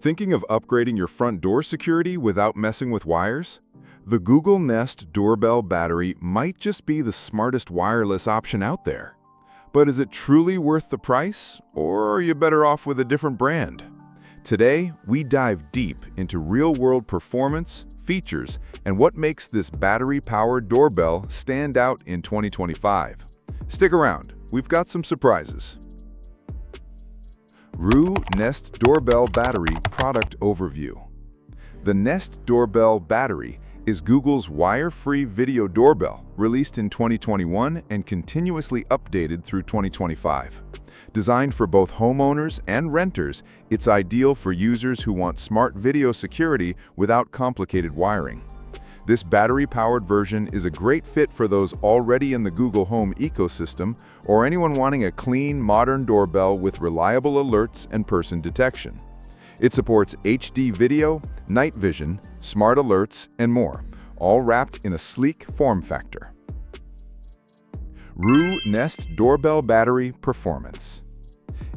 Thinking of upgrading your front door security without messing with wires? The Google Nest Doorbell Battery might just be the smartest wireless option out there. But is it truly worth the price, or are you better off with a different brand? Today, we dive deep into real-world performance, features, and what makes this battery-powered doorbell stand out in 2025. Stick around, we've got some surprises. Nest Doorbell Battery Product Overview. The Nest Doorbell Battery is Google's wire-free video doorbell, released in 2021 and continuously updated through 2025. Designed for both homeowners and renters, it's ideal for users who want smart video security without complicated wiring. This battery-powered version is a great fit for those already in the Google Home ecosystem or anyone wanting a clean, modern doorbell with reliable alerts and person detection. It supports HD video, night vision, smart alerts, and more, all wrapped in a sleek form factor. Nest Doorbell Battery Performance.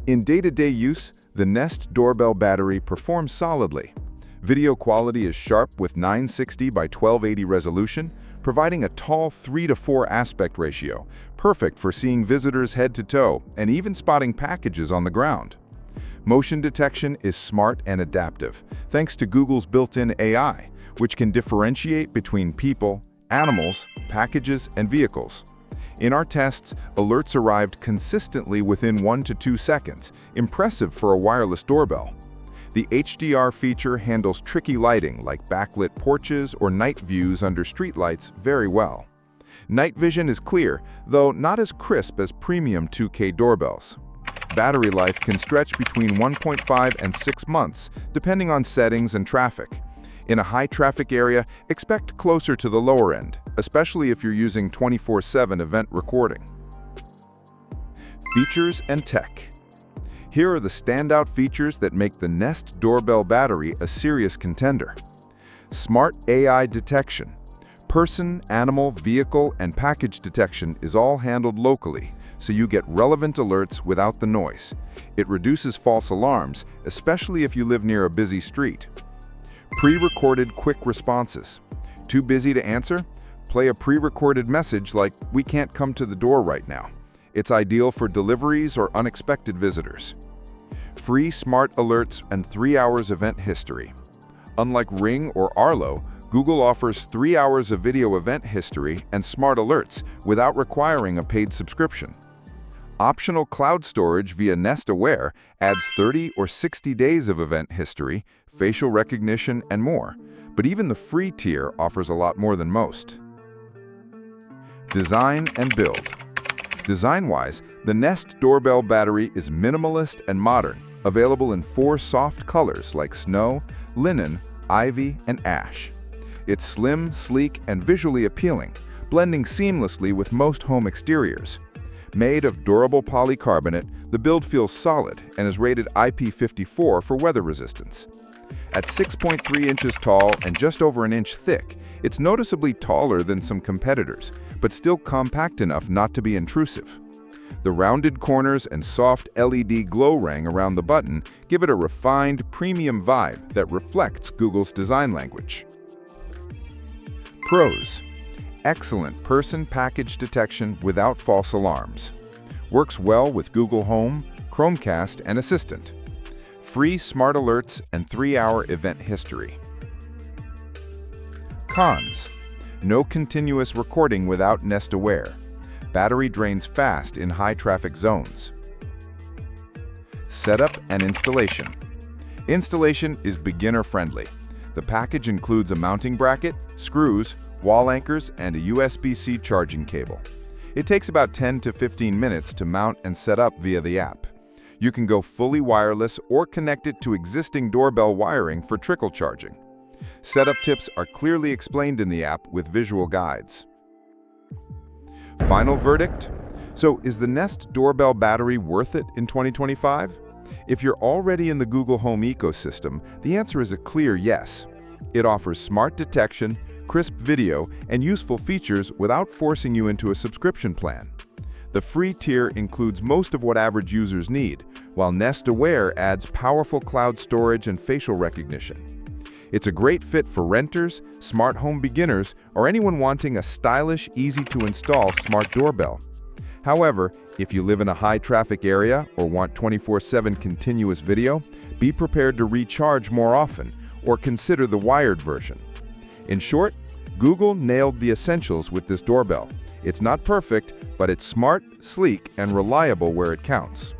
In day-to-day use, the Nest Doorbell Battery performs solidly. Video quality is sharp with 960 by 1280 resolution, providing a tall 3:4 aspect ratio, perfect for seeing visitors head to toe and even spotting packages on the ground. Motion detection is smart and adaptive, thanks to Google's built-in AI, which can differentiate between people, animals, packages, and vehicles. In our tests, alerts arrived consistently within 1 to 2 seconds, impressive for a wireless doorbell. The HDR feature handles tricky lighting like backlit porches or night views under streetlights very well. Night vision is clear, though not as crisp as premium 2K doorbells. Battery life can stretch between 1.5 and 6 months, depending on settings and traffic. In a high-traffic area, expect closer to the lower end, especially if you're using 24/7 event recording. Features and tech. Here are the standout features that make the Nest Doorbell Battery a serious contender. Smart AI detection. Person, animal, vehicle, and package detection is all handled locally, so you get relevant alerts without the noise. It reduces false alarms, especially if you live near a busy street. Pre-recorded quick responses. Too busy to answer? Play a pre-recorded message like, "We can't come to the door right now." It's ideal for deliveries or unexpected visitors. Free smart alerts and 3 hours event history. Unlike Ring or Arlo, Google offers 3 hours of video event history and smart alerts without requiring a paid subscription. Optional cloud storage via Nest Aware adds 30 or 60 days of event history, facial recognition, and more, but even the free tier offers a lot more than most. Design and build. Design-wise, the Nest Doorbell Battery is minimalist and modern, available in 4 soft colors like snow, linen, ivy, and ash. It's slim, sleek, and visually appealing, blending seamlessly with most home exteriors. Made of durable polycarbonate, the build feels solid and is rated IP54 for weather resistance. At 6.3 inches tall and just over an inch thick, it's noticeably taller than some competitors, but still compact enough not to be intrusive. The rounded corners and soft LED glow ring around the button give it a refined, premium vibe that reflects Google's design language. Pros. Excellent person package detection without false alarms. Works well with Google Home, Chromecast, and Assistant. Free smart alerts and 3-hour event history. Cons. No continuous recording without Nest Aware. Battery drains fast in high-traffic zones. Setup and installation. Installation is beginner-friendly. The package includes a mounting bracket, screws, wall anchors, and a USB-C charging cable. It takes about 10 to 15 minutes to mount and set up via the app. You can go fully wireless or connect it to existing doorbell wiring for trickle charging. Setup tips are clearly explained in the app with visual guides. Final verdict? So is the Nest Doorbell Battery worth it in 2025? If you're already in the Google Home ecosystem, the answer is a clear yes. It offers smart detection, crisp video, and useful features without forcing you into a subscription plan. The free tier includes most of what average users need, while Nest Aware adds powerful cloud storage and facial recognition. It's a great fit for renters, smart home beginners, or anyone wanting a stylish, easy-to-install smart doorbell. However, if you live in a high-traffic area or want 24/7 continuous video, be prepared to recharge more often, or consider the wired version. In short, Google nailed the essentials with this doorbell. It's not perfect, but it's smart, sleek, and reliable where it counts.